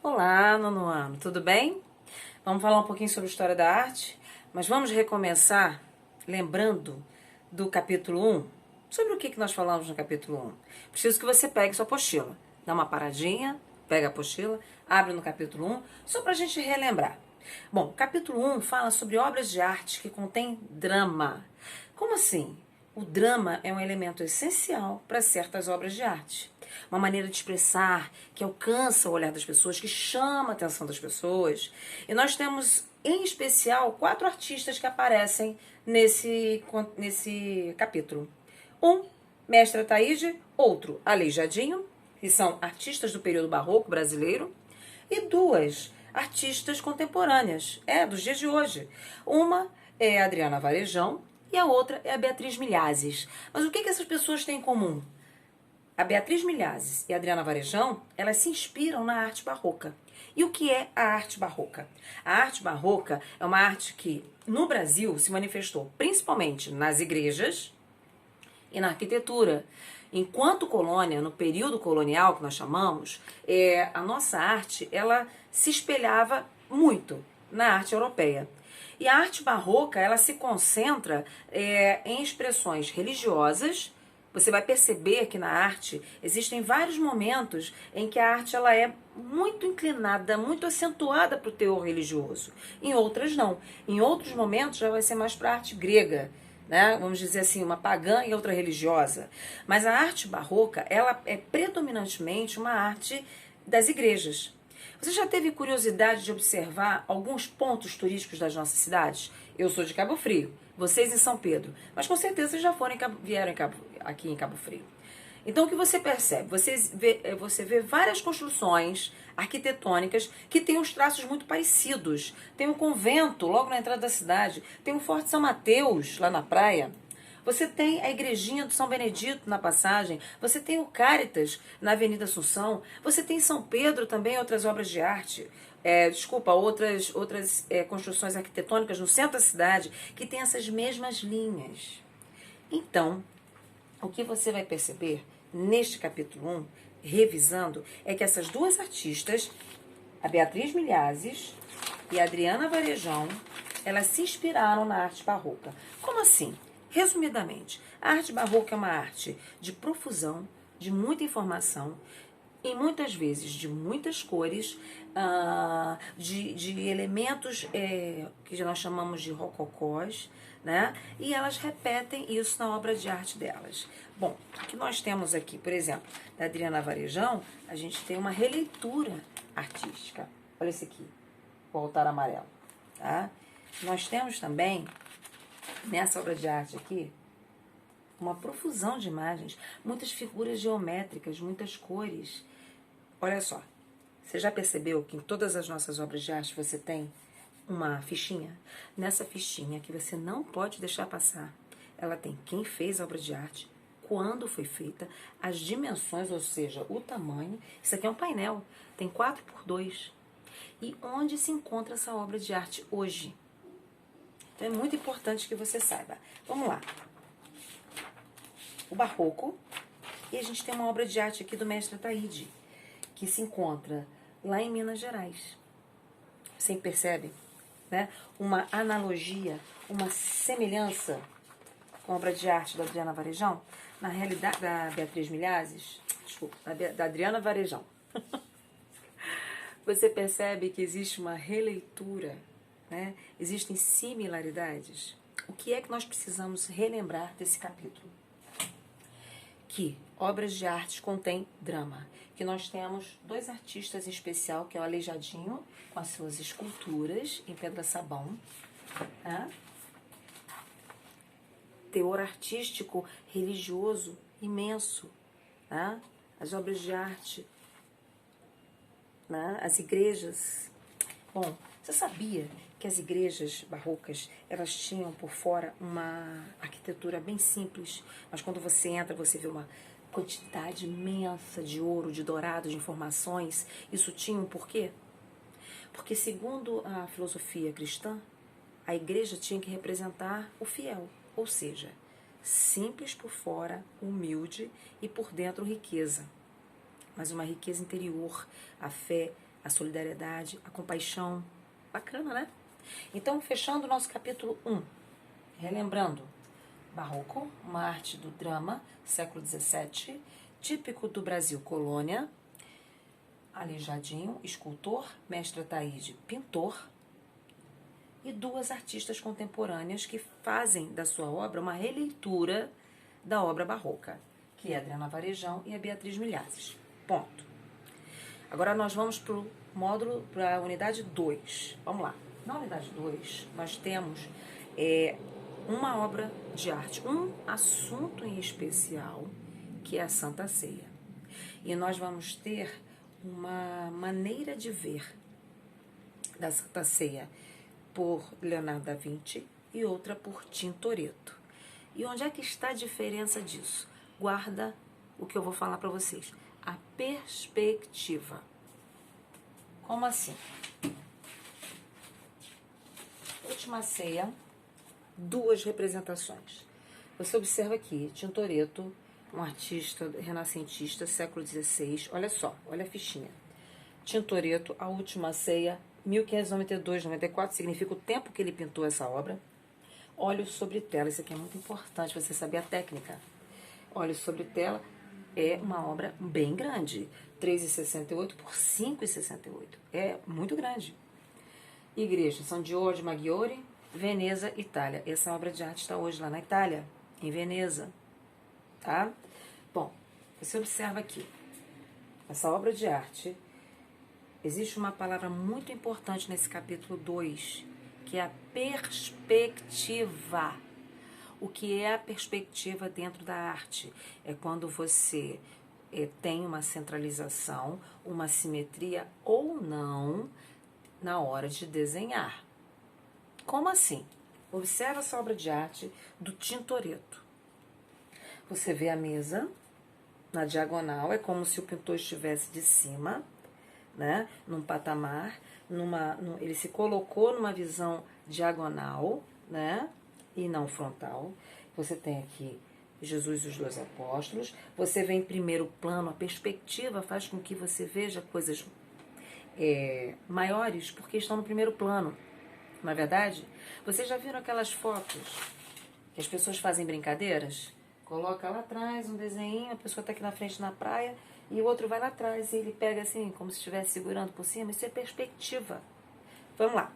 Olá, nono ano, tudo bem? Vamos falar um pouquinho sobre história da arte, mas vamos recomeçar lembrando do capítulo 1. Sobre o que nós falamos no capítulo 1? Preciso que você pegue sua apostila, dá uma paradinha, pega a apostila, abre no capítulo 1, só para a gente relembrar. Bom, o capítulo 1 fala sobre obras de arte que contêm drama. Como assim? O drama é um elemento essencial para certas obras de arte. Uma maneira de expressar que alcança o olhar das pessoas, que chama a atenção das pessoas. E nós temos, em especial, 4 artistas que aparecem nesse capítulo. Um, Mestre Ataíde, outro, Aleijadinho, que são artistas do período barroco brasileiro, e 2 artistas contemporâneas, dos dias de hoje. Uma é a Adriana Varejão e a outra é a Beatriz Milhazes. Mas o que essas pessoas têm em comum? A Beatriz Milhazes e a Adriana Varejão, elas se inspiram na arte barroca. E o que é a arte barroca? A arte barroca é uma arte que, no Brasil, se manifestou principalmente nas igrejas e na arquitetura. Enquanto colônia, no período colonial que nós chamamos, a nossa arte ela se espelhava muito na arte europeia. E a arte barroca ela se concentra em expressões religiosas. Você vai perceber que na arte existem vários momentos em que a arte ela é muito inclinada, muito acentuada para o teor religioso. Em outras não. Em outros momentos já vai ser mais para a arte grega, né? Vamos dizer assim, uma pagã e outra religiosa. Mas a arte barroca, ela é predominantemente uma arte das igrejas. Você já teve curiosidade de observar alguns pontos turísticos das nossas cidades? Eu sou de Cabo Frio, vocês em São Pedro, mas com certeza já vieram aqui em Cabo Frio. Então o que você percebe? Você vê várias construções arquitetônicas que têm uns traços muito parecidos. Tem um convento logo na entrada da cidade, tem o Forte São Mateus lá na praia. Você tem a igrejinha do São Benedito na passagem, você tem o Cáritas na Avenida Assunção, você tem São Pedro também, outras obras de arte, outras construções arquitetônicas no centro da cidade que tem essas mesmas linhas. Então, o que você vai perceber neste capítulo 1, revisando, é que essas 2 artistas, a Beatriz Milhazes e a Adriana Varejão, elas se inspiraram na arte barroca. Como assim? Resumidamente, a arte barroca é uma arte de profusão, de muita informação, e muitas vezes de muitas cores, de elementos que nós chamamos de rococós, né? E elas repetem isso na obra de arte delas. Bom, o que nós temos aqui, por exemplo, da Adriana Varejão, a gente tem uma releitura artística. Olha esse aqui, o altar amarelo. Tá? Nós temos também, nessa obra de arte aqui, uma profusão de imagens, muitas figuras geométricas, muitas cores. Olha só, você já percebeu que em todas as nossas obras de arte você tem uma fichinha? Nessa fichinha que você não pode deixar passar, ela tem quem fez a obra de arte, quando foi feita, as dimensões, ou seja, o tamanho. Isso aqui é um painel, tem 4x2. E onde se encontra essa obra de arte hoje? Então é muito importante que você saiba. Vamos lá. O barroco, e a gente tem uma obra de arte aqui do Mestre Ataíde, que se encontra lá em Minas Gerais. Você percebe, né? Uma analogia, uma semelhança com a obra de arte da Adriana Varejão, na realidade da Beatriz Milhazes, desculpa, da Adriana Varejão. Você percebe que existe uma releitura, né? Existem similaridades. O que é que nós precisamos relembrar desse capítulo? Que obras de arte contêm drama. Que nós temos 2 artistas em especial, que é o Aleijadinho, com as suas esculturas em pedra-sabão. Tá? Teor artístico, religioso, imenso. Tá? As obras de arte, né? As igrejas. Bom, você sabia que as igrejas barrocas, elas tinham por fora uma arquitetura bem simples, mas quando você entra, você vê uma quantidade imensa de ouro, de dourado, de informações. Isso tinha um porquê? Porque segundo a filosofia cristã, a igreja tinha que representar o fiel, ou seja, simples por fora, humilde e por dentro riqueza. Mas uma riqueza interior, a fé, a solidariedade, a compaixão. Bacana, né? Então, fechando o nosso capítulo 1, relembrando, Barroco, uma arte do drama, século XVII, típico do Brasil colônia, Aleijadinho, escultor, Mestra Taíde, pintor, e duas artistas contemporâneas que fazem da sua obra uma releitura da obra barroca, que é a Adriana Varejão e a Beatriz Milhazes. Ponto. Agora nós vamos para o módulo, para a unidade 2. Vamos lá. Na unidade 2, nós temos uma obra de arte, um assunto em especial, que é a Santa Ceia. E nós vamos ter uma maneira de ver da Santa Ceia por Leonardo da Vinci e outra por Tintoretto. E onde é que está a diferença disso? Guarda o que eu vou falar para vocês. A perspectiva. Como assim? Última Ceia, duas representações. Você observa aqui, Tintoretto, um artista renascentista, século XVI. Olha só, olha a fichinha. Tintoretto, A Última Ceia, 1592-94, significa o tempo que ele pintou essa obra. Óleo sobre tela, isso aqui é muito importante, você saber a técnica. Óleo sobre tela é uma obra bem grande, 3,68 por 5,68, é muito grande. Igreja, São Giorgio Maggiore, Veneza, Itália. Essa obra de arte está hoje lá na Itália, em Veneza, tá? Bom, você observa aqui, essa obra de arte, existe uma palavra muito importante nesse capítulo 2, que é a perspectiva. O que é a perspectiva dentro da arte? É quando você tem uma centralização, uma simetria ou não na hora de desenhar. Como assim? Observa essa obra de arte do Tintoretto. Você vê a mesa na diagonal, é como se o pintor estivesse de cima, né, num patamar, ele se colocou numa visão diagonal, né, e não frontal. Você tem aqui Jesus e os dois apóstolos. Você vê em primeiro plano, a perspectiva faz com que você veja coisas maiores, porque estão no primeiro plano. Na verdade, vocês já viram aquelas fotos que as pessoas fazem brincadeiras? Coloca lá atrás um desenho, a pessoa está aqui na frente na praia e o outro vai lá atrás e ele pega assim, como se estivesse segurando por cima. Isso é perspectiva. Vamos lá.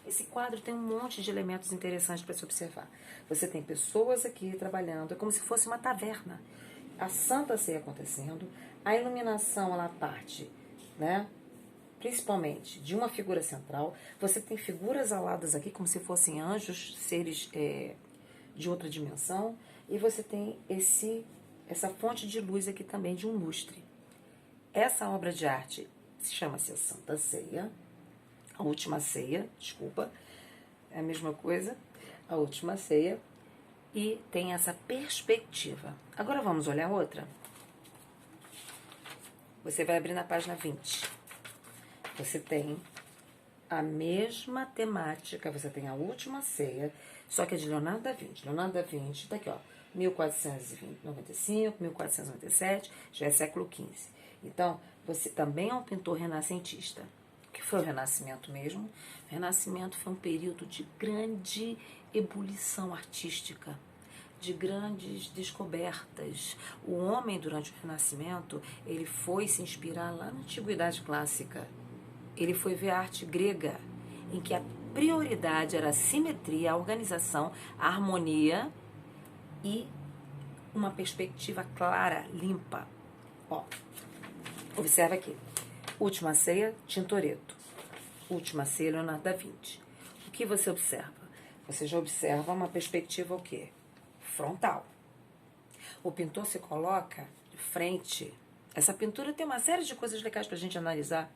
Esse quadro tem um monte de elementos interessantes para se observar. Você tem pessoas aqui trabalhando, é como se fosse uma taverna. A Santa Ceia acontecendo, a iluminação ela parte, né? Principalmente de uma figura central. Você tem figuras aladas aqui, como se fossem anjos, seres de outra dimensão. E você tem essa fonte de luz aqui também, de um lustre. Essa obra de arte chama-se a Santa Ceia, a Última Ceia, desculpa, é a mesma coisa, a Última Ceia, e tem essa perspectiva. Agora vamos olhar outra. Você vai abrir na página 20. Você tem a mesma temática, você tem a Última Ceia, só que é de Leonardo da Vinci. Leonardo da Vinci, tá aqui, ó, 1495, 1497, já é século XV. Então, você também é um pintor renascentista. O que foi o Renascimento mesmo? O Renascimento foi um período de grande ebulição artística, de grandes descobertas. O homem, durante o Renascimento, ele foi se inspirar lá na Antiguidade Clássica. Ele foi ver a arte grega, em que a prioridade era a simetria, a organização, a harmonia e uma perspectiva clara, limpa. Ó, observa aqui. Última Ceia, Tintoretto. Última Ceia, Leonardo da Vinci. O que você observa? Você já observa uma perspectiva o quê? Frontal. O pintor se coloca de frente. Essa pintura tem uma série de coisas legais para a gente analisar.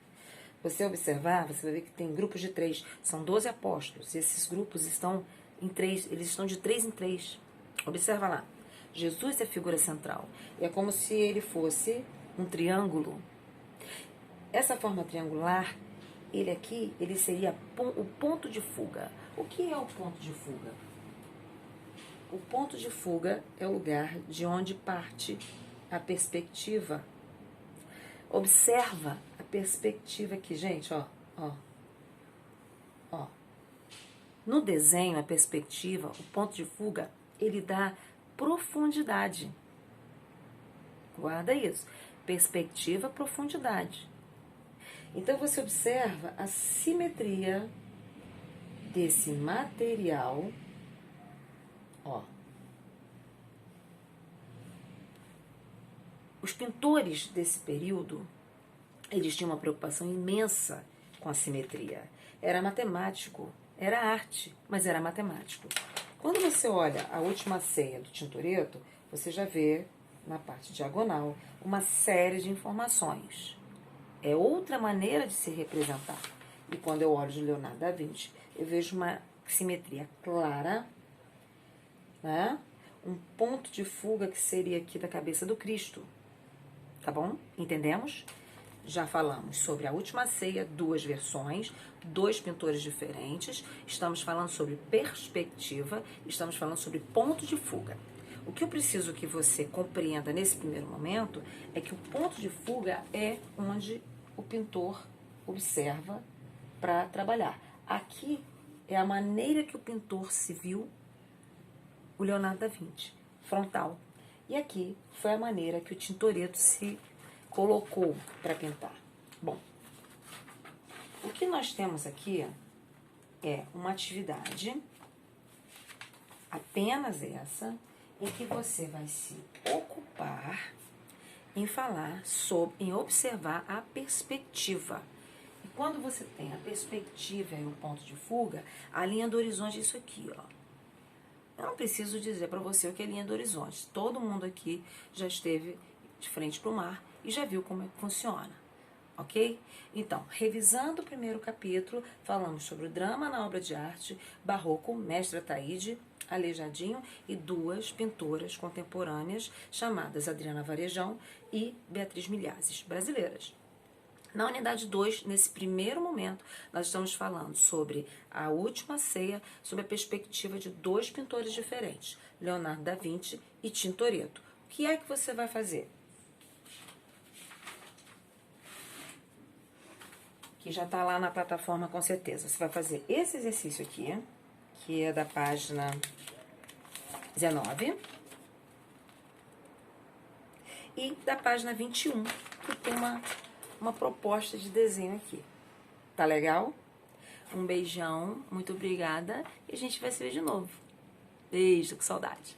Você observar, você vai ver que tem grupos de 3. São 12 apóstolos. E esses grupos estão em 3. Eles estão de 3 em 3. Observa lá. Jesus é a figura central. É como se ele fosse um triângulo. Essa forma triangular, ele seria o ponto de fuga. O que é o ponto de fuga? O ponto de fuga é o lugar de onde parte a perspectiva. Observa a perspectiva aqui, gente, ó, ó, ó. No desenho, a perspectiva, o ponto de fuga, ele dá profundidade. Guarda isso. Perspectiva, profundidade. Então, você observa a simetria desse material, ó. Os pintores desse período, eles tinham uma preocupação imensa com a simetria. Era matemático, era arte, mas era matemático. Quando você olha a Última Ceia do Tintoretto, você já vê na parte diagonal uma série de informações. É outra maneira de se representar. E quando eu olho de Leonardo da Vinci, eu vejo uma simetria clara, né? Um ponto de fuga que seria aqui da cabeça do Cristo. Tá bom? Entendemos? Já falamos sobre a Última Ceia, 2 versões, 2 pintores diferentes. Estamos falando sobre perspectiva, estamos falando sobre ponto de fuga. O que eu preciso que você compreenda nesse primeiro momento é que o ponto de fuga é onde o pintor observa para trabalhar. Aqui é a maneira que o pintor se viu, o Leonardo da Vinci, frontal. E aqui foi a maneira que o Tintoretto se colocou para pintar. Bom, o que nós temos aqui é uma atividade, apenas essa, em que você vai se ocupar em falar sobre, em observar a perspectiva. E quando você tem a perspectiva e o ponto de fuga, a linha do horizonte é isso aqui, ó. Eu não preciso dizer para você o que é linha do horizonte. Todo mundo aqui já esteve de frente para o mar e já viu como é que funciona, ok? Então, revisando o primeiro capítulo, falamos sobre o drama na obra de arte, barroco, Mestre Ataíde, Aleijadinho e 2 pintoras contemporâneas chamadas Adriana Varejão e Beatriz Milhazes, brasileiras. Na unidade 2, nesse primeiro momento, nós estamos falando sobre a Última Ceia, sob a perspectiva de 2 pintores diferentes, Leonardo da Vinci e Tintoretto. O que é que você vai fazer? Que já está lá na plataforma com certeza. Você vai fazer esse exercício aqui, que é da página 19, e da página 21, que tem uma proposta de desenho aqui. Tá legal? Um beijão, muito obrigada, e a gente vai se ver de novo. Beijo, com saudade.